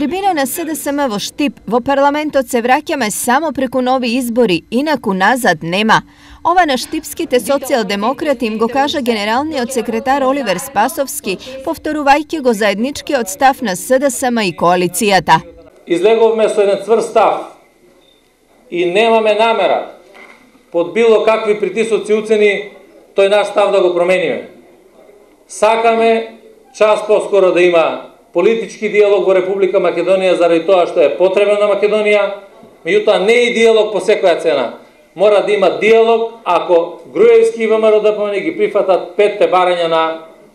Tribina na SDSM vo Štip vo parlamentот se vraќаме само преку нови избори, инаку назад нема. Ова на штипските социјалдемократи им го кажа генералниот секретар Оливер Спасовски, повторувајќи го заедничкиот став на СДСМ и коалицијата. Излеговме со еден цврст став и немаме намера под било какви притисоци и уцени тој наш став да го промениме. Сакаме час поскоро да има политички диалог во Република Македонија заради тоа што е потребен на Македонија, меѓутоа не и диалог по секоја цена. Мора да има диалог ако Груевски и ВМРО-ДПМН ги прифатат 5 барања на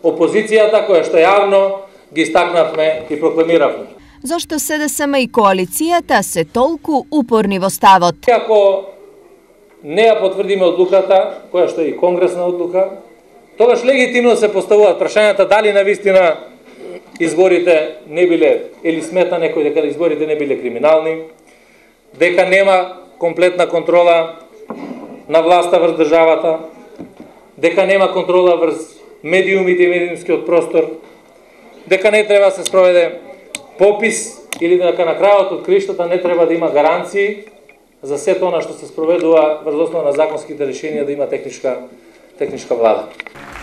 опозицијата, која што јавно ги стакнавме и прокламиравме. Зошто СДСМ и коалицијата се толку упорни во ставот? Ако не ја потврдиме одлуката, која што е и конгресна одлука, тогаш легитимно се поставуваат прашањата дали навистина изборите не биле, или смета некој дека изборите не биле криминални, дека нема комплетна контрола на власта врз државата, дека нема контрола врз медиумите и медиумскиот простор, дека не треба да се спроведе попис или дека на крајот од криштата не треба да има гаранции за сето она што се спроведува врз основа на законските решенија да има техничка влада.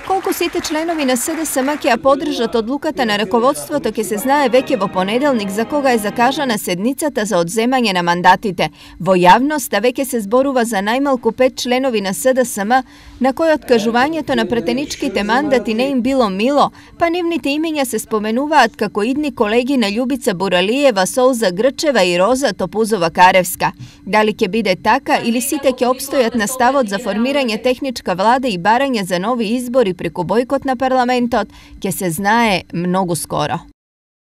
Колку сите членови на СДСМ ќе ја поддржат одлуката на раководството ќе се знае веќе во понеделник за кога е закажана седницата за одземање на мандатите. Во јавноста веќе се зборува за најмалку 5 членови на СДСМ на кои откажувањето на претеничките мандати не им било мило, па нивните имења се споменуваат како идни колеги на Љубица Буралиева, Солза Грчева и Роза Топузова-Каревска. Дали ќе биде така или сите ќе опстојат на ставот за формирање техничка влада и барање за нови избори преку бојкот на парламентот, ќе се знае многу скоро.